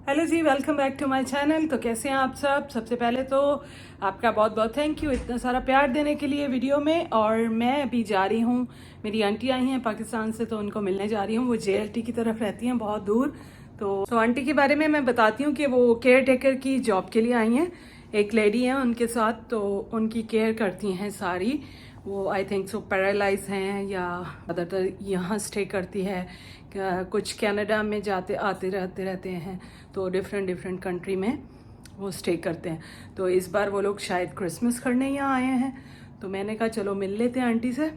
Hello जी, welcome back to my channel. तो कैसे हैं आप सब? सबसे पहले तो आपका बहुत बहुत थैंक यू इतना सारा प्यार देने के लिए वीडियो में। और मैं अभी जा रही हूँ, मेरी आंटी आई हैं पाकिस्तान से, तो उनको मिलने जा रही हूँ। वो JLT की तरफ रहती हैं, बहुत दूर। तो आंटी के बारे में मैं बताती हूँ कि वो केयर टेकर की जॉब के लिए आई हैं। एक लेडी हैं उनके साथ, तो उनकी केयर करती हैं सारी। वो आई थिंक सो पैरालाइज हैं या ज़्यादातर यहाँ स्टे करती है। कुछ कनाडा में जाते आते रहते हैं, तो डिफरेंट कंट्री में वो स्टे करते हैं। तो इस बार वो लोग शायद क्रिसमस करने यहाँ आए हैं, तो मैंने कहा चलो मिल लेते हैं आंटी से।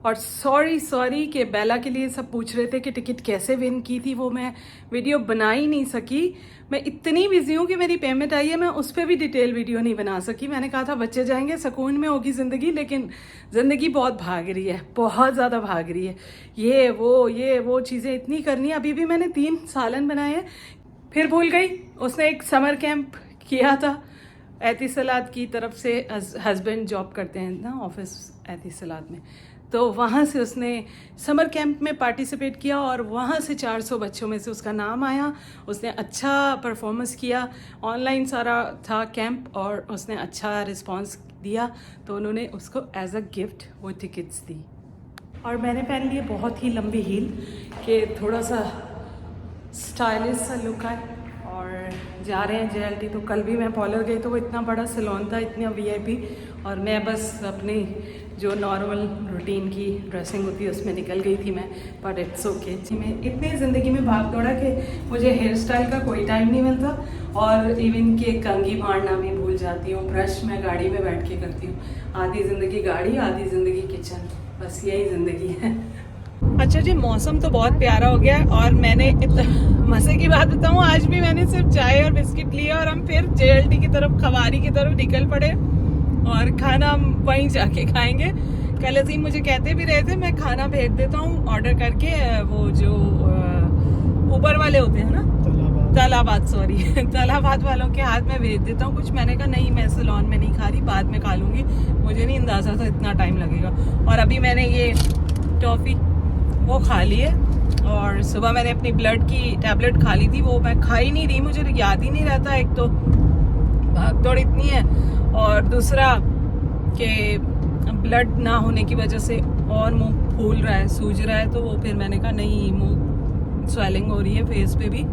और सॉरी कि बेला के लिए सब पूछ रहे थे कि टिकट कैसे विन की थी, वो मैं वीडियो बना ही नहीं सकी। मैं इतनी बिजी हूँ कि मेरी पेमेंट आई है, मैं उस पर भी डिटेल वीडियो नहीं बना सकी। मैंने कहा था बच्चे जाएंगे, सुकून में होगी ज़िंदगी, लेकिन ज़िंदगी बहुत भाग रही है, बहुत ज़्यादा भाग रही है। ये वो चीज़ें इतनी करनी है। अभी भी मैंने 3 सालन बनाए हैं, फिर भूल गई। उसने एक समर कैंप किया था एतिसलात की तरफ से, हस्बैंड जॉब करते हैं ना ऑफिस एतिसलात में, तो वहाँ से उसने समर कैंप में पार्टिसिपेट किया और वहाँ से 400 बच्चों में से उसका नाम आया। उसने अच्छा परफॉर्मेंस किया, ऑनलाइन सारा था कैंप, और उसने अच्छा रिस्पांस दिया, तो उन्होंने उसको एज अ गिफ्ट वो टिकट्स दी। और मैंने पहन लिए बहुत ही लंबी हील कि थोड़ा सा स्टाइलिश सा लुक आए। और जा रहे हैं JLT। तो कल भी मैं पार्लर गई, तो वो इतना बड़ा सैलून था, इतना VIP, और मैं बस अपनी जो नॉर्मल रूटीन की ड्रेसिंग होती है उसमें निकल गई थी मैं। But it's okay. मैं इतनी ज़िंदगी में भाग दौड़ा कि मुझे हेयर स्टाइल का कोई टाइम नहीं मिलता, और इवन के कंघी मारना भी भूल जाती हूँ। ब्रश मैं गाड़ी में बैठ के करती हूँ। आधी ज़िंदगी गाड़ी, आधी ज़िंदगी किचन, बस यही ज़िंदगी है। अच्छा जी, मौसम तो बहुत प्यारा हो गया, और मैंने मज़े की बात बताऊँ, आज भी मैंने सिर्फ चाय और बिस्किट लिए, और हम फिर JLT की तरफ, खवारी की तरफ निकल पड़े, और खाना हम वहीं जाके खाएंगे। कल अजीम मुझे कहते भी रहे थे मैं खाना भेज देता हूँ ऑर्डर करके, वो जो ऊबर वाले होते हैं ना, तालाबाद तालाबाद वालों के हाथ में भेज देता हूँ कुछ। मैंने कहा नहीं, मैं सैलून में नहीं खा रही, बाद में खा लूँगी, मुझे नहीं अंदाज़ा था इतना टाइम लगेगा। और अभी मैंने ये टॉफ़ी वो खा ली है, और सुबह मैंने अपनी ब्लड की टैबलेट खा ली थी, वो मैं खा ही नहीं रही, मुझे याद ही नहीं रहता। एक तो भाग दौड़ इतनी है, और दूसरा कि ब्लड ना होने की वजह से और मुंह फूल रहा है, सूज रहा है, तो वो फिर मैंने कहा नहीं, मुंह स्वेलिंग हो रही है, फेस पे भी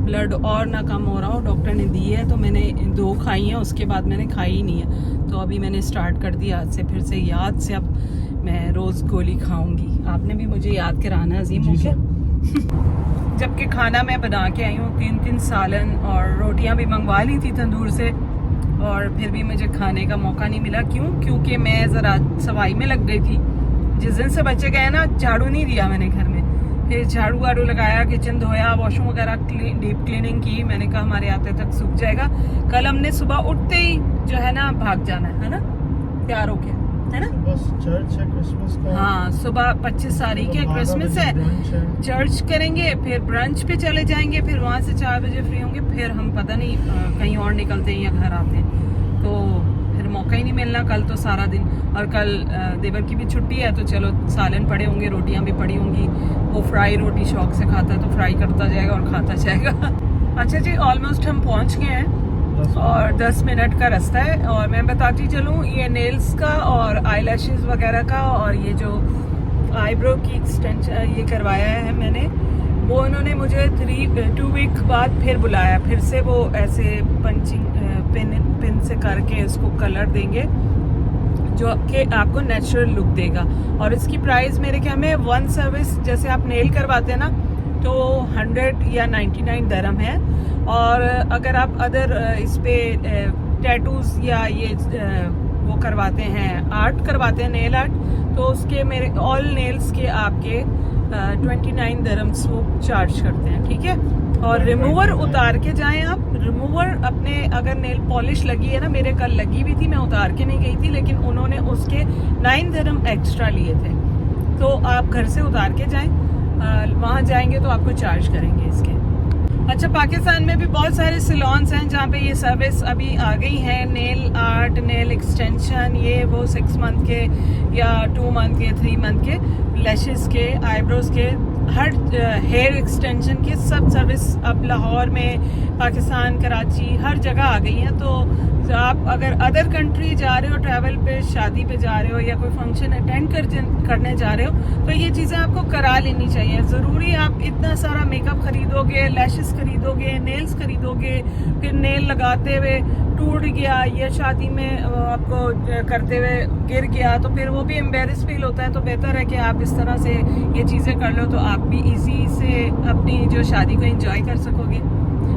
ब्लड और ना कम हो रहा हो, डॉक्टर ने दी है। तो मैंने 2 खाई हैं, उसके बाद मैंने खाई ही नहीं है। तो अभी मैंने स्टार्ट कर दिया आज से, फिर से याद से अब मैं रोज़ गोली खाऊंगी। आपने भी मुझे याद कराना अजीम हो क्या? जबकि खाना मैं बना के आई हूँ, 3 सालन और रोटियां भी मंगवा ली थी तंदूर से, और फिर भी मुझे खाने का मौका नहीं मिला। क्योंकि मैं ज़रा सफाई में लग गई थी। जिस दिन से बच्चे गए ना, झाड़ू नहीं दिया मैंने घर में। फिर झाड़ू वाड़ू लगाया, किचन धोया, वॉशरूम वगैरह डीप क्लीनिंग की। मैंने कहा हमारे आते तक सूख जाएगा। कल हमने सुबह उठते ही जो है ना भाग जाना है ना, तैयार होके, है ना, बस चर्च है क्रिसमस का। हाँ, सुबह 25 तारीख है, क्रिसमस है, चर्च करेंगे, फिर ब्रंच पे चले जाएंगे, फिर वहाँ से 4 बजे फ्री होंगे, फिर हम पता नहीं कहीं और निकलते हैं या घर आते हैं, तो फिर मौका ही नहीं मिलना कल तो सारा दिन। और कल देवर की भी छुट्टी है, तो चलो सालन पड़े होंगे, रोटियाँ भी पड़ी होंगी। वो फ्राई रोटी शौक से खाता है, तो फ्राई करता जाएगा और खाता जाएगा। अच्छा जी, ऑलमोस्ट हम पहुँच गए हैं, और 10 मिनट का रास्ता है। और मैं बताती चलूँ, ये नेल्स का और आईलैशेस वगैरह का, और ये जो आईब्रो की एक्सटेंशन ये करवाया है मैंने, वो उन्होंने मुझे 2 वीक बाद फिर बुलाया। फिर से वो ऐसे पंचिंग पिन से करके इसको कलर देंगे, जो कि आपको नेचुरल लुक देगा। और इसकी प्राइस मेरे ख्याल में 1 सर्विस, जैसे आप नेल करवाते हैं ना, तो 100 या 99 दरम है। और अगर आप अदर इस पे टैटूज या ये वो करवाते हैं, आर्ट करवाते हैं, नेल आर्ट, तो उसके मेरे ऑल नेल्स के आपके 29 दरम्स वो चार्ज करते हैं, ठीक है। और रिमूवर उतार के जाएं आप, रिमूवर अपने, अगर नेल पॉलिश लगी है ना, मेरे कल लगी भी थी, मैं उतार के नहीं गई थी, लेकिन उन्होंने उसके 9 दरम एक्स्ट्रा लिए थे। तो आप घर से उतार के जाएं, वहाँ जाएंगे तो आपको चार्ज करेंगे इसके। अच्छा, पाकिस्तान में भी बहुत सारे सैलून्स हैं जहाँ पे ये सर्विस अभी आ गई है, नेल आर्ट, नेल एक्सटेंशन, ये वो 6 मंथ के या 2 मंथ के, 3 मंथ के, लैशेस के, आईब्रोज के, हर हेयर एक्सटेंशन की सब सर्विस अब लाहौर में, पाकिस्तान, कराची, हर जगह आ गई हैं। तो आप अगर अदर कंट्री जा रहे हो, ट्रैवल पे, शादी पे जा रहे हो या कोई फंक्शन अटेंड करने जा रहे हो, तो ये चीज़ें आपको करा लेनी चाहिए। ज़रूरी आप इतना सारा मेकअप खरीदोगे, लैशेस खरीदोगे, नेल्स खरीदोगे, फिर नेल लगाते हुए टूट गया या शादी में आपको करते हुए गिर गया तो फिर वो भी एम्बेरस फील होता है। तो बेहतर है कि आप इस तरह से ये चीज़ें कर लो, तो आप भी इजी से अपनी जो शादी को एंजॉय कर सकोगे।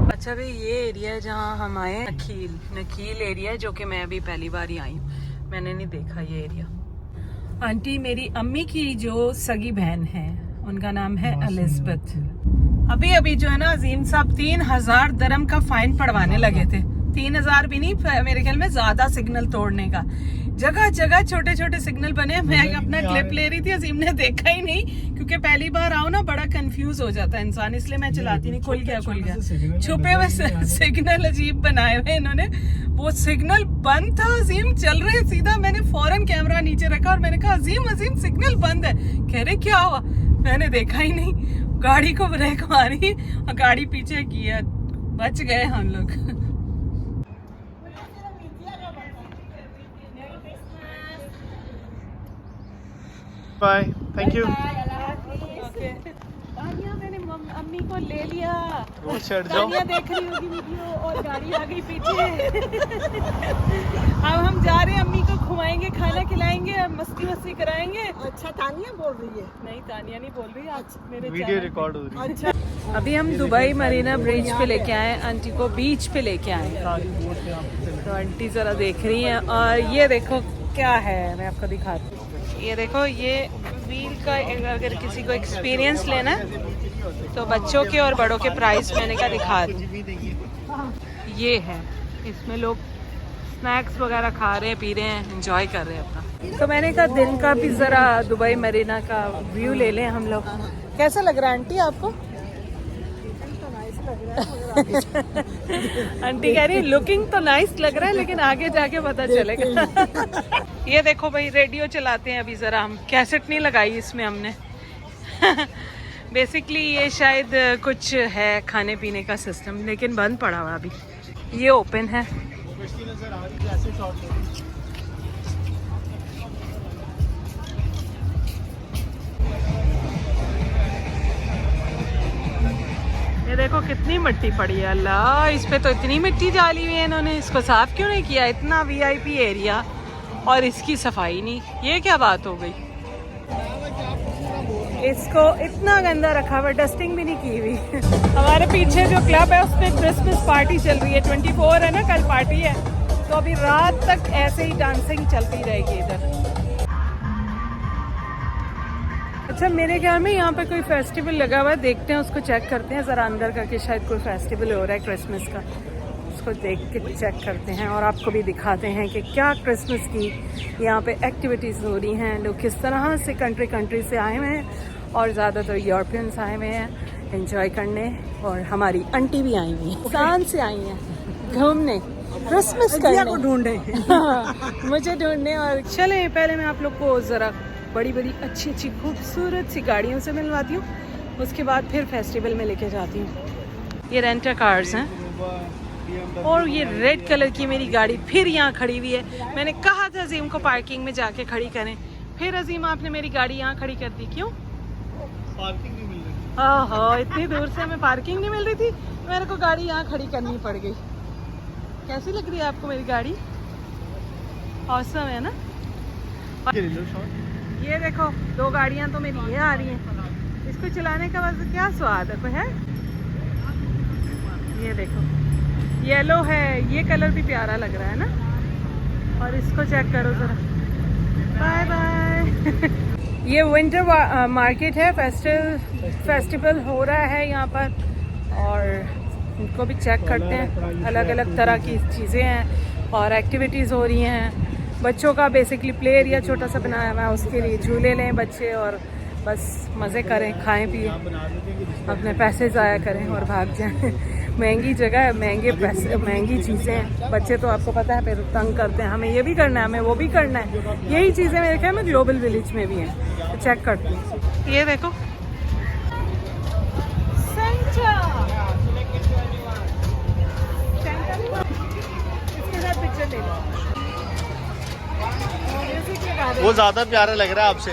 अच्छा भाई, ये एरिया है जहाँ हम आए, नकील एरिया है, जो कि मैं अभी पहली बार ही आई हूँ, मैंने नहीं देखा ये एरिया। आंटी मेरी अम्मी की जो सगी बहन है, उनका नाम है एलिजबेथ। अभी जो है ना अजीम साहब 3000 दरम का फाइन पड़वाने लगे थे। 3000 भी नहीं, मेरे ख्याल में ज्यादा सिग्नल तोड़ने का। जगह जगह छोटे छोटे सिग्नल बने। मैं अपना क्लिप ले रही थी, अजीम ने देखा ही नहीं, क्योंकि पहली बार आओ ना बड़ा कंफ्यूज हो जाता है इंसान, इसलिए मैं चलाती नहीं। खुल गया छुपे हुए सिग्नल अजीब बनाए हुए इन्होंने। वो सिग्नल बंद था, अजीम चल रहे सीधा। मैंने फौरन कैमरा नीचे रखा और मैंने कहा अजीम सिग्नल बंद है। कह रहे क्या हुआ? मैंने देखा ही नहीं, गाड़ी को ब्रेक मारी और गाड़ी पीछे किया, बच गए हम लोग। Bye. Thank you. Okay, Tania मैंने अम्मी को ले लिया। वो चढ़ जाओ। तानिया देख रही होगी वीडियो और गाड़ी आ गई पीछे। अब हम जा रहे हैं, अम्मी को घुमाएंगे, खाना खिलाएंगे, मस्ती कराएंगे। अच्छा, तानिया बोल रही है? नहीं, तानिया नहीं बोल रही, आज मेरे वीडियो रिकॉर्ड हो रही है। अच्छा, अभी हम दुबई मरीना ब्रिज पे लेके आए, आंटी को बीच पे लेके आए। तो आंटी जरा देख रही हैं, और ये देखो क्या है, मैं आपको दिखाती हूँ। ये देखो, ये व्हील का अगर किसी को एक्सपीरियंस लेना है तो बच्चों के और बड़ों के प्राइस मैंने क्या दिखा दूँ। ये है, इसमें लोग स्नैक्स वगैरह खा रहे हैं, पी रहे हैं, एंजॉय कर रहे हैं अपना। तो मैंने कहा दिन का भी ज़रा दुबई मरीना का व्यू ले लें हम लोग। कैसा लग रहा है आंटी आपको? आंटी कह रही लुकिंग तो नाइस लग रहा है, लेकिन आगे जाके पता चलेगा। ये देखो भाई, रेडियो चलाते हैं अभी ज़रा हम, कैसेट नहीं लगाई इसमें हमने। बेसिकली ये शायद कुछ है खाने पीने का सिस्टम, लेकिन बंद पड़ा हुआ अभी। ये ओपन है। ये देखो कितनी मिट्टी पड़ी है, अल्लाह, इस पे तो इतनी मिट्टी डाली हुई है इन्होंने। इसको साफ क्यों नहीं किया? इतना वीआईपी एरिया और इसकी सफाई नहीं, ये क्या बात हो गई? इसको इतना गंदा रखा हुआ, डस्टिंग भी नहीं की हुई। हमारे पीछे जो क्लब है उसमें क्रिसमस पार्टी चल रही है, 24 है ना, कल पार्टी है, तो अभी रात तक ऐसे ही डांसिंग चलती रहेगी इधर। अच्छा, मेरे ख्याल में यहाँ पे कोई फेस्टिवल लगा हुआ है, देखते हैं, उसको चेक करते हैं ज़रा अंदर करके। शायद कोई फेस्टिवल हो रहा है क्रिसमस का, उसको देख के चेक करते हैं और आपको भी दिखाते हैं कि क्या क्रिसमस की यहाँ पे एक्टिविटीज़ हो रही हैं। लोग किस तरह से कंट्री से आए हुए हैं, और ज़्यादातर यूरोपियंस आए हुए हैं एंजॉय करने, और हमारी आंटी भी आई हुई हैं, फ्रांस से आई हैं घूमने, क्रिसमस करने, ढूंढे मुझे ढूंढने। और चले, पहले मैं आप लोग को ज़रा बड़ी बड़ी अच्छी अच्छी खूबसूरत सी गाड़ियों से मिलवाती हूँ, उसके बाद फिर फेस्टिवल में लेके जाती हूँ। ये रेंटर कार्स हैं, और ये रेड कलर की मेरी गाड़ी फिर यहाँ खड़ी हुई है। मैंने कहा था अजीम को पार्किंग में जाके खड़ी करें, फिर अजीम आपने मेरी गाड़ी यहाँ खड़ी कर दी, क्यों? पार्किंग नहीं मिल रही। हाँ, इतनी दूर से हमें पार्किंग नहीं मिल रही थी, मेरे को गाड़ी यहाँ खड़ी करनी पड़ गई। कैसी लग रही है आपको मेरी गाड़ी? औसम है ना? ये देखो, 2 गाड़ियाँ तो मेरी ये आ रही हैं, इसको चलाने का बस क्या स्वाद है, कोई है? ये देखो, येलो है, ये कलर भी प्यारा लग रहा है ना। और इसको चेक करो ज़रा। Bye bye. ये विंटर मार्केट है, फेस्टिवल हो रहा है यहाँ पर, और इनको भी चेक करते हैं। अलग अलग तरह की चीज़ें हैं और एक्टिविटीज़ हो रही हैं। बच्चों का बेसिकली प्ले एरिया छोटा सा बनाया हुआ है, उसके लिए झूले लें बच्चे और बस मज़े करें, खाएं पिए, अपने पैसे ज़ाया करें और भाग जाएं। महंगी जगह है, महंगे पैसे, महंगी चीज़ें हैं। बच्चे तो आपको पता है फिर तंग करते हैं, हमें ये भी करना है, हमें वो भी करना है। यही चीज़ें मेरे ख्याल में ग्लोबल विलेज में भी हैं। तो चेक करते हैं। ये देखो, वो ज्यादा प्यारा लग रहा है आपसे।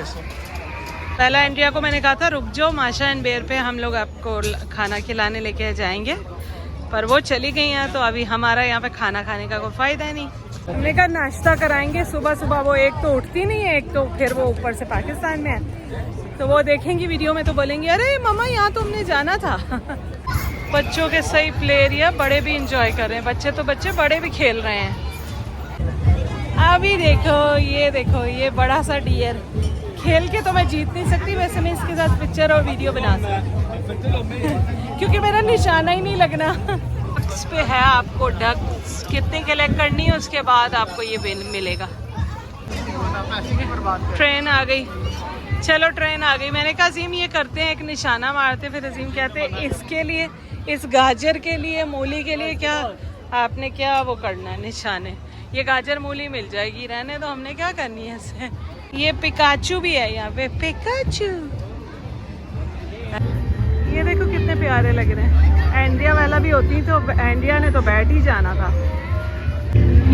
पहला इंडिया को मैंने कहा था रुक जाओ, माशा एंड बेर पे हम लोग आपको खाना खिलाने लेके जाएंगे, पर वो चली गई हैं, तो अभी हमारा यहाँ पे खाना खाने का कोई फायदा नहीं। हमने कहा नाश्ता कराएंगे सुबह सुबह, वो एक तो उठती नहीं है, एक तो फिर वो ऊपर से पाकिस्तान में है, तो वो देखेंगी वीडियो में तो बोलेंगी अरे मम्मा यहाँ तो हमने जाना था। बच्चों के सही प्ले एरिया, बड़े भी इंजॉय कर रहे हैं, बच्चे तो बच्चे, बड़े भी खेल रहे हैं। अभी देखो ये बड़ा सा डियर, खेल के तो मैं जीत नहीं सकती, वैसे मैं इसके साथ पिक्चर और वीडियो बना सकती क्योंकि मेरा निशाना ही नहीं लगना। इस पे है आपको डक कितनी कलेक्ट करनी है, उसके बाद आपको ये बिल मिलेगा। ट्रेन आ गई, चलो ट्रेन आ गई। मैंने कहा अजीम ये करते हैं, एक निशाना मारते, फिर अजीम कहते हैं इसके लिए, इस गाजर के लिए, मूली के लिए क्या आपने क्या वो करना है निशाने, ये गाजर मूली मिल जाएगी, रहने दो, हमने क्या करनी है इससे। ये पिकाचू भी है यहाँ पे, पिकाचू, ये देखो कितने प्यारे लग रहे हैं। एंड्रिया वाला भी होती तो एंड्रिया ने तो बैठ ही जाना था।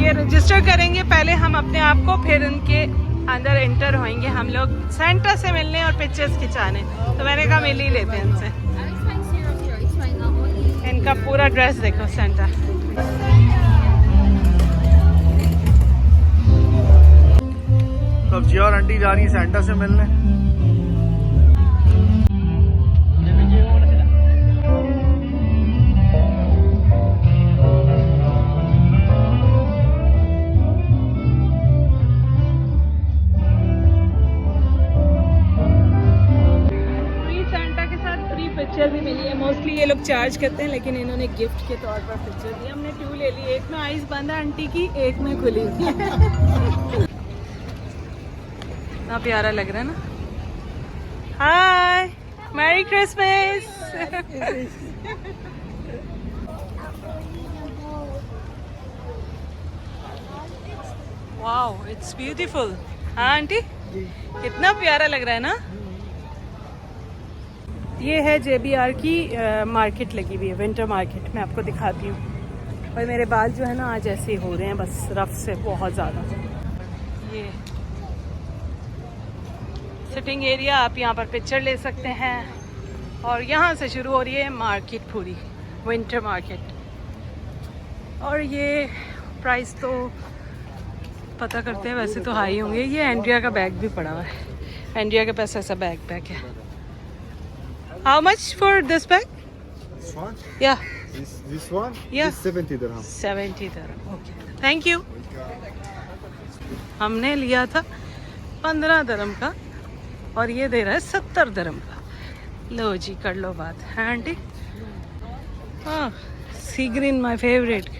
ये रजिस्टर करेंगे पहले हम अपने आप को, फिर उनके अंदर एंटर होएंगे हम लोग सेंटा से मिलने और पिक्चर्स खिंचाने, तो मैंने कहा मिल ही लेते हैं इनसे। इनका पूरा ड्रेस देखो सेंटा। तब जी और आंटी जा रही है सेंटा से मिलने। पिक्चर भी मिली है, मोस्टली ये लोग चार्ज करते हैं, लेकिन इन्होंने गिफ्ट के तौर पर पिक्चर दी। हमने 2 ले ली, एक में आइस बंद है आंटी की, एक में खुली हुई है। इतना प्यारा लग रहा है ना। Hi, merry Christmas. Wow it's beautiful. हाँ आंटी कितना प्यारा लग रहा है ना। ये है JBR की मार्केट लगी हुई है, विंटर मार्केट, मैं आपको दिखाती हूँ। और मेरे बाल जो है ना आज ऐसे हो रहे हैं, बस रफ से बहुत ज़्यादा। ये सिटिंग एरिया, आप यहाँ पर पिक्चर ले सकते हैं, और यहाँ से शुरू हो रही है मार्केट पूरी, विंटर मार्केट। और ये प्राइस तो पता करते हैं, वैसे तो हाई होंगे। ये एंड्रिया का बैग भी पड़ा हुआ है, एंड्रिया के पास ऐसा बैग है। How much for this bag? This one? Yeah. This one? Yeah. This 70 dirham. 70 dirham. Okay. Thank you. हमने लिया था 15 dirham का, और ये दे रहा है 70 dirham का। लो जी कर लो बात, है आंटी? हाँ, सी ग्रीन माय फेवरेट।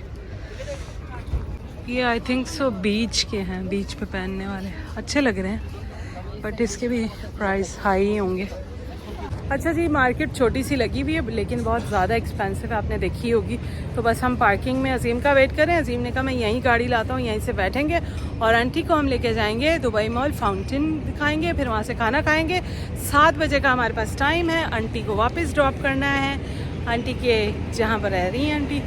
ये आई थिंक सो बीच के हैं, बीच पे पहनने वाले अच्छे लग रहे हैं, बट इसके भी प्राइस हाई ही होंगे। अच्छा जी, मार्केट छोटी सी लगी हुई है, लेकिन बहुत ज़्यादा एक्सपेंसिव है, आपने देखी होगी। तो बस हम पार्किंग में अजीम का वेट करें। अजीम ने कहा मैं यहीं गाड़ी लाता हूँ, यहीं से बैठेंगे, और आंटी को हम लेके जाएंगे दुबई मॉल, फाउंटेन दिखाएंगे, फिर वहाँ से खाना खाएंगे। 7 बजे का हमारे पास टाइम है, आंटी को वापस ड्रॉप करना है, आंटी के जहाँ पर रह रही हैं आंटी,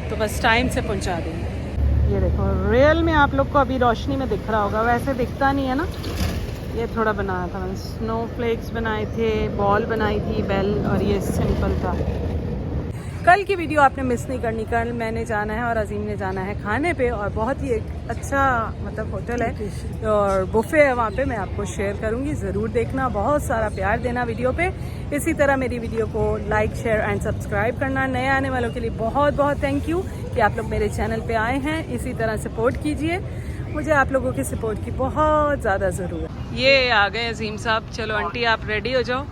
तो बस टाइम से पहुँचा देंगे। ये देखो रियल में आप लोग को अभी रोशनी में दिख रहा होगा, वैसे दिखता नहीं है ना। ये थोड़ा बनाया था मैंने, स्नो फ्लेक्स बनाए थे, बॉल बनाई थी, बेल, और ये सिंपल था। कल की वीडियो आपने मिस नहीं करनी। कल मैंने जाना है और अजीम ने जाना है खाने पे, और बहुत ही एक अच्छा मतलब होटल है और बुफे है वहाँ पे, मैं आपको शेयर करूँगी, ज़रूर देखना, बहुत सारा प्यार देना वीडियो पे। इसी तरह मेरी वीडियो को लाइक, शेयर एंड सब्सक्राइब करना। नए आने वालों के लिए बहुत बहुत थैंक यू कि आप लोग मेरे चैनल पे आए हैं। इसी तरह सपोर्ट कीजिए, मुझे आप लोगों की सपोर्ट की बहुत ज़्यादा ज़रूरत है। ये आ गए अजीम साहब। चलो आंटी आप रेडी हो जाओ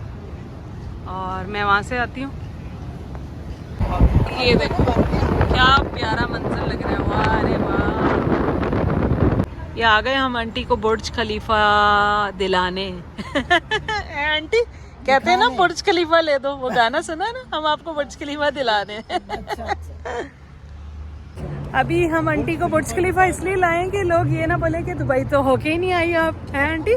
और मैं वहाँ से आती हूँ। ये देखो क्या प्यारा मंजर लग रहा है, वाह अरे वाह। ये आ गए हम आंटी को बुर्ज खलीफा दिलाने। आंटी कहते हैं ना बुर्ज खलीफा ले दो, वो गाना सुना ना, हम आपको बुर्ज खलीफा दिलाने। अभी हम आंटी को बुर्ज खलीफा इसलिए लाएंगे लोग ये ना बोले कि दुबई तो होके ही नहीं आई आप, हैं आंटी?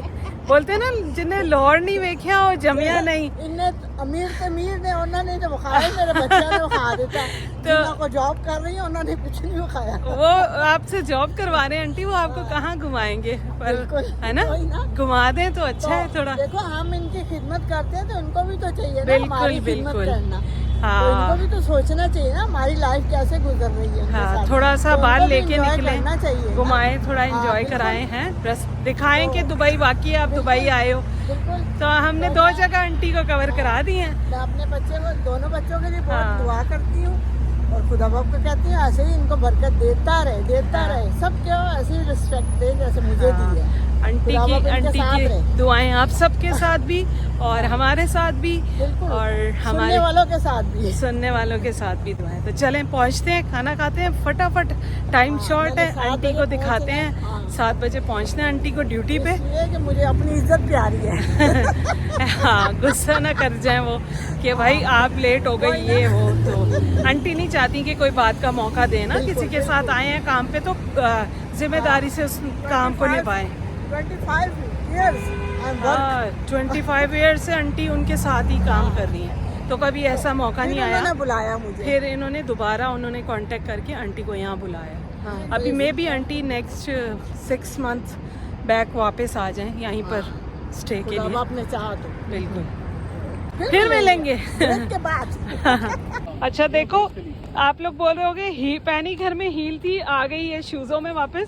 बोलते हैं ना जिन्हें लाहौर नहीं वेख्या और जमिया नहीं। इन्हें अमीर ने उन्होंने तो बुखार मेरे बच्चों ने बुखा देता। जिन्हों को जॉब कर रही है उन्होंने कुछ नहीं खाया। वो आपसे जॉब करवा रहे हैं आंटी, वो आपको कहाँ घुमाएंगे, पर बिल्कुल, है ना, वही ना। घुमा दें तो अच्छा है थोड़ा। देखो हम इनकी खिदमत करते हैं तो उनको भी तो चाहिए ना बिल्कुल, हमारी खिदमत बिल्कुल। करना। हाँ। तो इनको भी तो सोचना चाहिए ना हमारी लाइफ कैसे गुजर रही है उनके हाँ, साथ। थोड़ा सा तो बाहर उनको भी लेके enjoy निकले, करना चाहिए ना। घुमाएं, थोड़ा हाँ, एंजॉय बिल्कुल। कराएं हैं, बस दिखाएं कि दुबई वाकई आप दुबई आए हो। बिल्कुल। तो हमने 2 जगह आंटी को कवर करा दी हैं। मैं अपने बच्चे को, दोनों बच्चों के लिए हाँ। बहुत दुआ करती हूँ और खुदा बाप को कहती हूँ ऐसे ही इनको बरकत देता रहे सब क्यों ऐसे ही रिस्पेक्ट दे जैसे मुझे दी है। आंटी खुदा बाप इनके की साथ रहे। दुआएं आप सबके साथ भी और हमारे साथ भी बिल्कुल। और सुनने हमारे वालों के साथ भी। सुनने वालों के साथ भी दुआएं। तो चलें पहुंचते हैं, खाना खाते हैं फटाफट, टाइम हाँ, शॉर्ट है, मैंने 7 आंटी बजे को दिखाते पहुंचना है। हैं। हाँ। 7 बजे पहुंचना है आंटी को ड्यूटी पे। इसलिए कि मुझे अपनी इज्जत प्यारी है। हाँ, गुस्सा ना कर जाए वो कि भाई आप लेट हो गई ये वो। तो आंटी नहीं चाहती कि कोई बात का मौका देना, किसी के साथ आए हैं काम पे तो जिम्मेदारी से उस काम को निभाएं। 25 years I'm work। हाँ, 25 ईयर से आंटी उनके साथ ही काम कर रही हैं, तो कभी ऐसा मौका नहीं आया। उन्होंने बुलाया मुझे। फिर इन्होंने दोबारा उन्होंने कांटेक्ट करके आंटी को यहाँ बुलाया। हाँ, अभी मे भी आंटी नेक्स्ट 6 मंथ बैक वापस आ जाएं यहीं पर स्टे के खुदा लिए। बाप ने चाहा तो बिल्कुल, फिर मिलेंगे। ब्रेक के बाद। अच्छा देखो, आप लोग बोल रहे होगे पैनी घर में हील थी, आ गई है शूज़ों में वापस।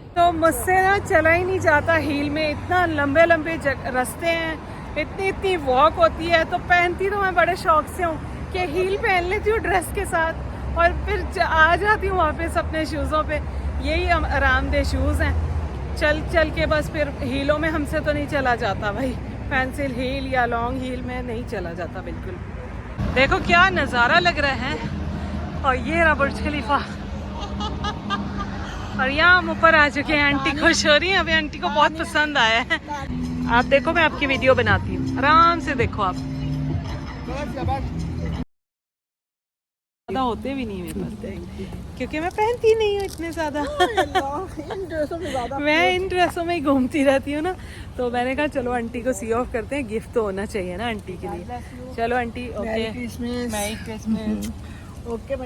तो मुझसे ना चला ही नहीं जाता हील में, इतना लंबे लंबे रास्ते हैं, इतनी वॉक होती है। तो पहनती तो मैं बड़े शौक से हूँ कि हील पहन लेती हूँ ड्रेस के साथ और फिर आ जाती हूँ वापस अपने शूज़ों पे। यही आरामदेह शूज़ हैं, चल चल के बस फिर हीलों में हमसे तो नहीं चला जाता भाई, पेंसिल हील या लॉन्ग हील में नहीं चला जाता बिल्कुल। देखो क्या नज़ारा लग रहा है, और ये रहा बुर्ज खलीफा, और यहाँ हम ऊपर आ चुके हैं। आंटी खुश हो रही है, अभी आंटी को बहुत पसंद आया है। आप देखो, मैं आपकी वीडियो बनाती हूँ, आराम से देखो आप। ज्यादा होते भी नहीं मेरे पास, क्योंकि मैं पहनती नहीं हूँ इतने ज्यादा। इन ड्रेसों में ज्यादा मैं इन ड्रेसों में ही घूमती रहती हूँ ना, तो मैंने कहा चलो आंटी को सी ऑफ करते हैं, गिफ्ट तो होना चाहिए ना आंटी के लिए। चलो aunty, okay, Christmas. Merry Christmas. Okay.